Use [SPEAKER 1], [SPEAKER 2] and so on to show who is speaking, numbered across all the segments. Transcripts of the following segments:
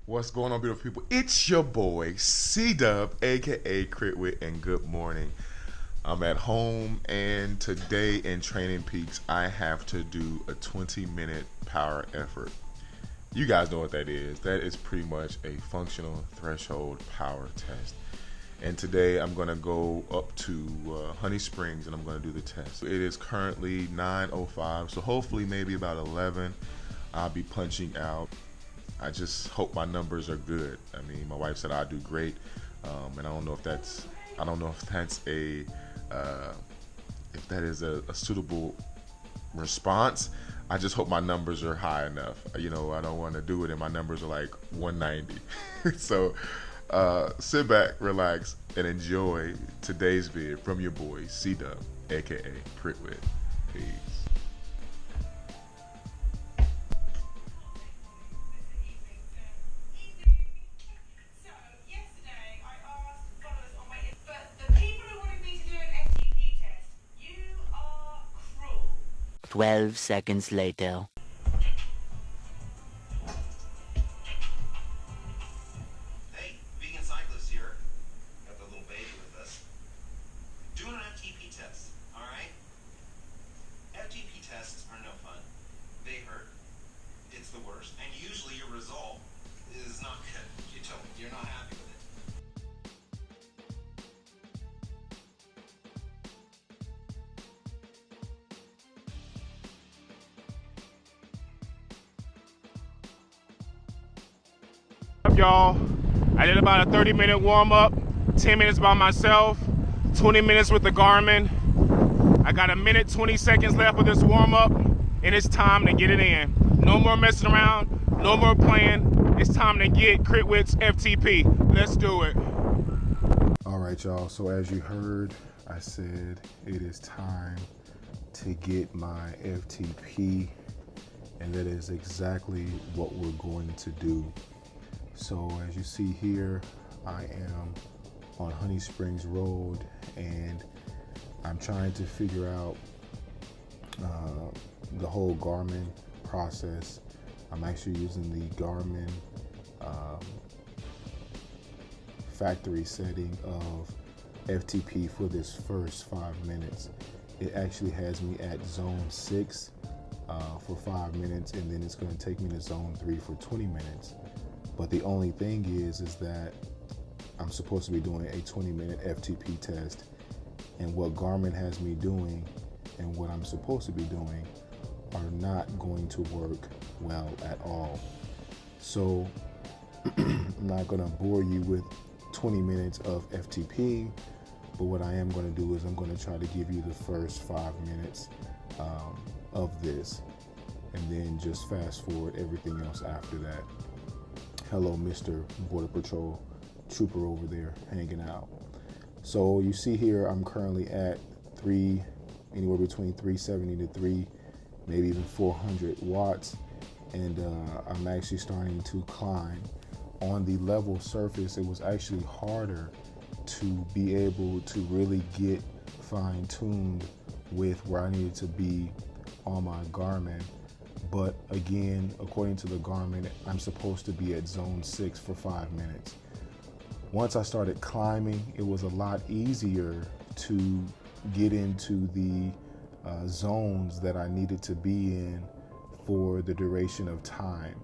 [SPEAKER 1] What's going on, beautiful people? It's your boy C-Dub, aka Crit Whit, and good morning. I'm at home, and today in Training Peaks, I have to do a 20-minute power effort. You guys know what that is. That is pretty much a functional threshold power test. And today I'm gonna go up to Honey Springs, and I'm gonna do the test. It is currently 9:05, so hopefully maybe about 11, I'll be punching out. I just hope my numbers are good. I mean, my wife said I do great, and I don't know if that's if that is a suitable response. I just hope my numbers are high enough. You know, I don't want to do it and my numbers are like 190. So sit back, relax, and enjoy today's vid from your boy C-Dub, aka Critwit. Peace.
[SPEAKER 2] Followers on my but the people who wanted me to do an FTP test, you are cruel.
[SPEAKER 3] 12 seconds later.
[SPEAKER 4] Hey, vegan cyclist here. Got the little baby with us. Doing an FTP test, alright? FTP tests are no fun. They hurt. It's the worst. And usually your result is not good. You're not happy with it.
[SPEAKER 5] Up, y'all? I did about a 30-minute warm-up, 10 minutes by myself, 20 minutes with the Garmin. I got a minute 20 seconds left of this warm-up, and it's time to get it in. No more messing around, no more playing. It's time to get Critwit's FTP. Let's do it.
[SPEAKER 1] All right, y'all. So as you heard, I said it is time to get my FTP, and that is exactly what we're going to do. So as you see here, I am on Honey Springs Road, and I'm trying to figure out the whole Garmin process. I'm actually using the Garmin factory setting of FTP for this first 5 minutes. It actually has me at zone 6 for 5 minutes, and then it's going to take me to zone 3 for 20 minutes. But the only thing is that I'm supposed to be doing a 20-minute FTP test, and what Garmin has me doing and what I'm supposed to be doing are not going to work well at all. So I'm not going to bore you with 20 minutes of FTP, but what I am going to do is I'm going to try to give you the first 5 minutes of this, and then just fast forward everything else after that. Hello, Mr. Border Patrol Trooper over there hanging out. So you see here, I'm currently at anywhere between 370 to maybe even 400 watts. And I'm actually starting to climb. On the level surface, it was actually harder to be able to really get fine-tuned with where I needed to be on my Garmin. But again, according to the Garmin, I'm supposed to be at zone 6 for 5 minutes. Once I started climbing, it was a lot easier to get into the zones that I needed to be in for the duration of time.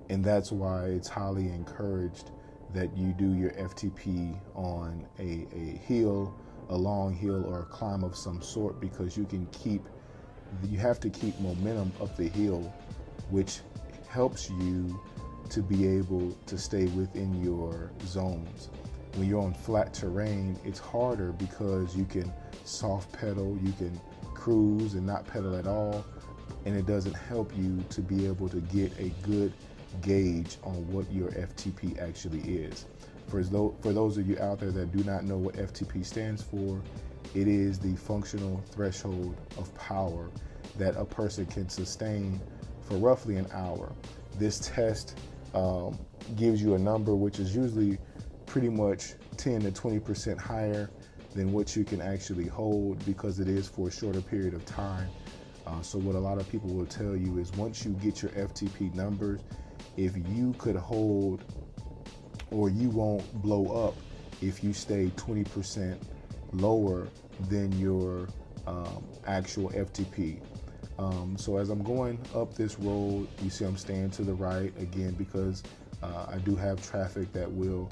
[SPEAKER 1] And that's why it's highly encouraged that you do your FTP on a hill, a long hill, or a climb of some sort, because you have to keep momentum up the hill, which helps you to be able to stay within your zones. When you're on flat terrain, it's harder because you can soft pedal, you can cruise and not pedal at all, and it doesn't help you to be able to get a good gauge on what your FTP actually is. For those of you out there that do not know what FTP stands for, it is the functional threshold of power that a person can sustain for roughly an hour. This test gives you a number which is usually pretty much 10 to 20% higher than what you can actually hold, because it is for a shorter period of time. So what a lot of people will tell you is once you get your FTP numbers, if you could hold, or you won't blow up if you stay 20% lower than your actual FTP. So as I'm going up this road, you see I'm staying to the right again because I do have traffic that will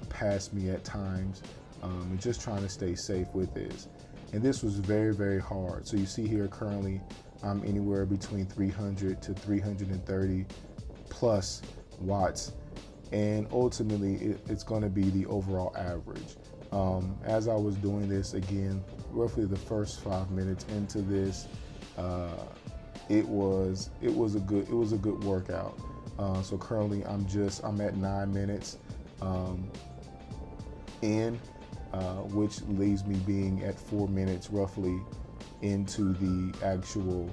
[SPEAKER 1] pass me at times, and just trying to stay safe with this. And this was very, very hard. So you see here currently I'm anywhere between 300 to 330 plus watts, and ultimately it's going to be the overall average. As I was doing this again, roughly the first 5 minutes into this, it was a good workout. So currently I'm at 9 minutes in, which leaves me being at 4 minutes roughly into the actual,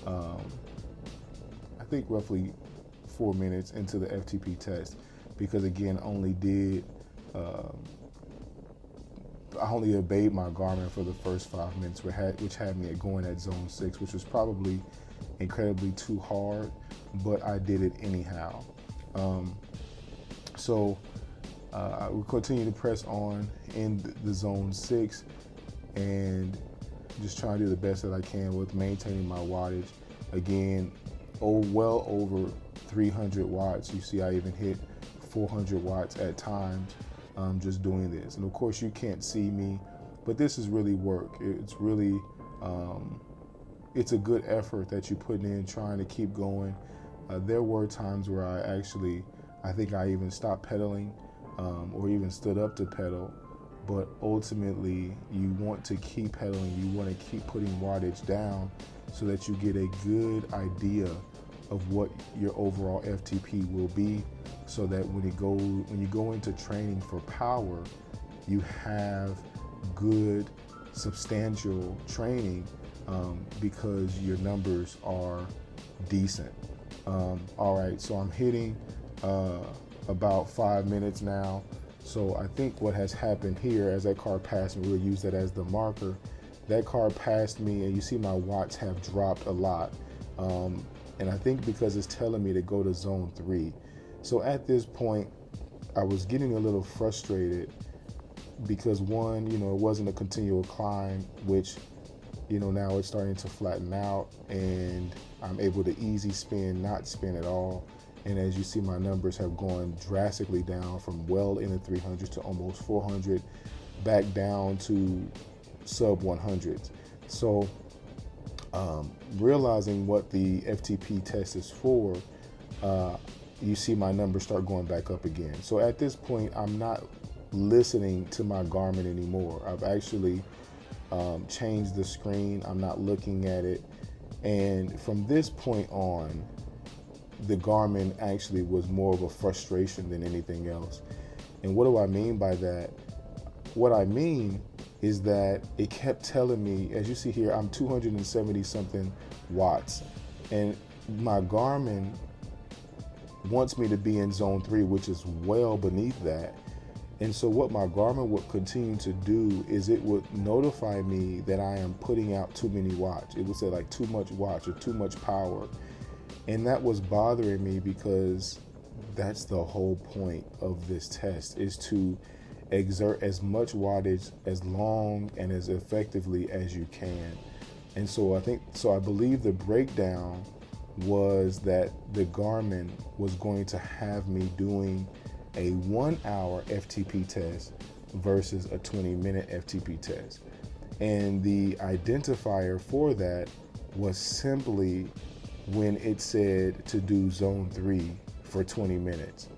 [SPEAKER 1] I think roughly 4 minutes into the FTP test, because again, I only obeyed my Garmin for the first 5 minutes, which had me going at zone 6, which was probably incredibly too hard, but I did it anyhow. So I will continue to press on in the zone 6 and just trying to do the best that I can with maintaining my wattage. Again, well over 300 watts. You see I even hit 400 watts at times just doing this. And of course you can't see me, but this is really work. It's really, it's a good effort that you put in trying to keep going. There were times where I think I even stopped pedaling or even stood up to pedal, but ultimately you want to keep pedaling. You want to keep putting wattage down so that you get a good idea of what your overall FTP will be, so that when you go into training for power, you have good substantial training because your numbers are decent. All right, so I'm hitting about 5 minutes now. So I think what has happened here, as that car passed me, we'll use that as the marker. That car passed me, and you see my watts have dropped a lot. And I think because it's telling me to go to zone 3. So at this point, I was getting a little frustrated because one, it wasn't a continual climb, which, now it's starting to flatten out, and I'm able to easy spin, not spin at all. And as you see, my numbers have gone drastically down from well in the 300s to almost 400, back down to sub 100s. So realizing what the FTP test is for, you see my numbers start going back up again. So at this point, I'm not listening to my Garmin anymore. I've actually changed the screen. I'm not looking at it. And from this point on, the Garmin actually was more of a frustration than anything else. And what do I mean by that? What I mean is that it kept telling me, as you see here, I'm 270 something watts, and my Garmin wants me to be in zone 3, which is well beneath that. And so what my Garmin would continue to do is it would notify me that I am putting out too many watts. It would say like too much watts or too much power. And that was bothering me, because that's the whole point of this test, is to exert as much wattage as long and as effectively as you can. And so I believe the breakdown was that the Garmin was going to have me doing a 1 hour FTP test versus a 20-minute FTP test. And the identifier for that was simply when it said to do zone 3 for 20 minutes.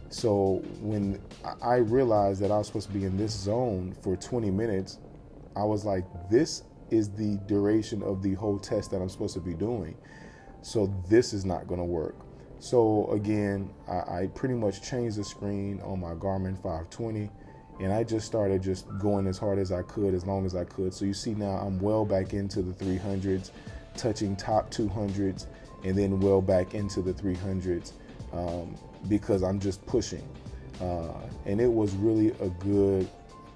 [SPEAKER 1] So when I realized that I was supposed to be in this zone for 20 minutes, I was like, this is the duration of the whole test that I'm supposed to be doing. So this is not going to work. So again, I pretty much changed the screen on my Garmin 520, and I just started just going as hard as I could, as long as I could. So you see now I'm well back into the 300s, touching top 200s, and then well back into the 300s. Because I'm just pushing, and it was really a good,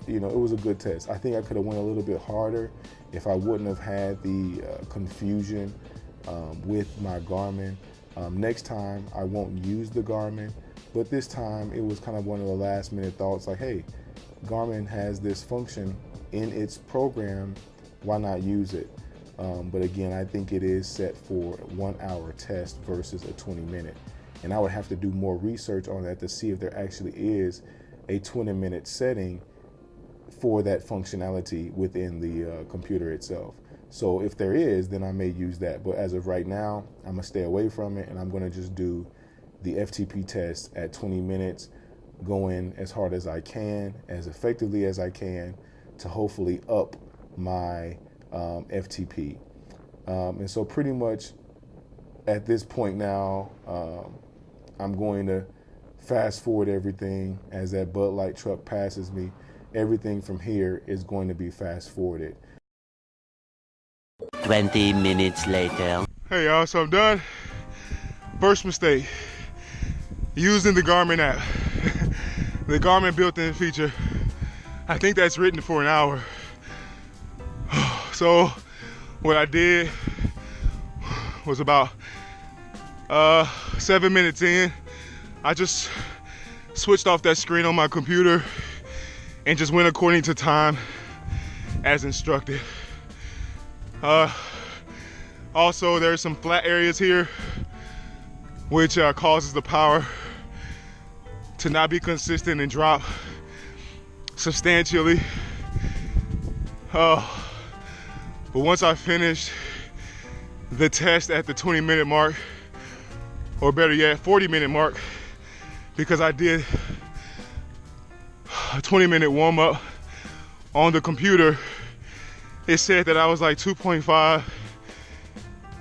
[SPEAKER 1] it was a good test. I think I could have went a little bit harder if I wouldn't have had the confusion with my Garmin. Next time I won't use the Garmin, but this time it was kind of one of the last minute thoughts like, hey, Garmin has this function in its program, why not use it? But again, I think it is set for a 1 hour test versus a 20-minute. And I would have to do more research on that to see if there actually is a 20-minute setting for that functionality within the computer itself. So if there is, then I may use that. But as of right now, I'm gonna stay away from it, and I'm gonna just do the FTP test at 20 minutes, going as hard as I can, as effectively as I can, to hopefully up my FTP. And so pretty much at this point now, I'm going to fast forward everything as that Bud Light truck passes me. Everything from here is going to be fast forwarded.
[SPEAKER 3] 20 minutes later.
[SPEAKER 5] Hey y'all, so I'm done. First mistake, using the Garmin app. The Garmin built-in feature, I think that's written for an hour. So what I did was about 7 minutes in, I just switched off that screen on my computer and just went according to time as instructed. Also, there's some flat areas here which causes the power to not be consistent and drop substantially. But once I finished the test at the 20-minute mark, or better yet, 40-minute mark, because I did a 20-minute warm-up on the computer, it said that I was like 2.5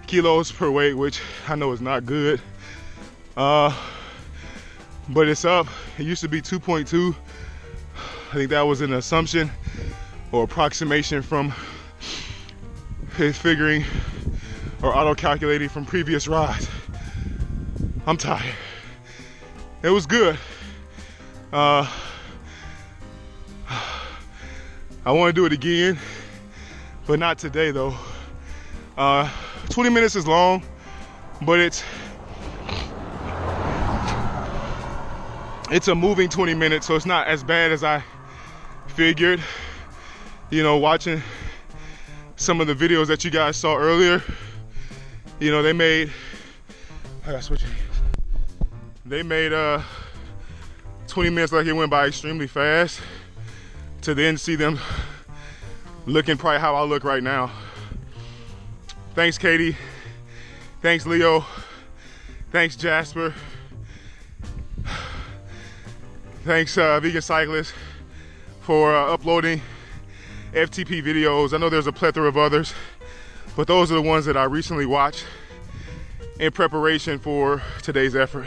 [SPEAKER 5] kilos per weight, which I know is not good. But it's up. It used to be 2.2. I think that was an assumption or approximation from figuring or auto-calculating from previous rides. I'm tired. It was good. I want to do it again, but not today though. 20 minutes is long, but it's a moving 20 minutes, so it's not as bad as I figured. You know, watching some of the videos that you guys saw earlier, you know, they made, I gotta switch hands. They made 20 minutes like it went by extremely fast, to then see them looking probably how I look right now. Thanks, Katie. Thanks, Leo. Thanks, Jasper. Thanks, Vegan Cyclist, for uploading FTP videos. I know there's a plethora of others, but those are the ones that I recently watched in preparation for today's effort.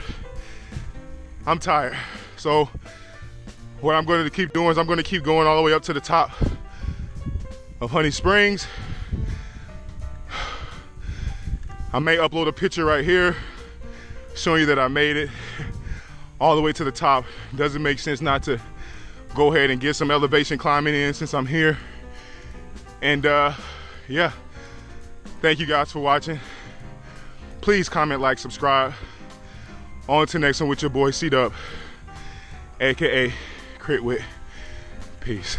[SPEAKER 5] I'm tired, so what I'm going to keep doing is I'm going to keep going all the way up to the top of Honey Springs. I may upload a picture right here showing you that I made it all the way to the top. Doesn't make sense not to go ahead and get some elevation climbing in since I'm here. And yeah, thank you guys for watching. Please comment, like, subscribe. On to the next one with your boy C-Dub, aka Crit Whit. Peace.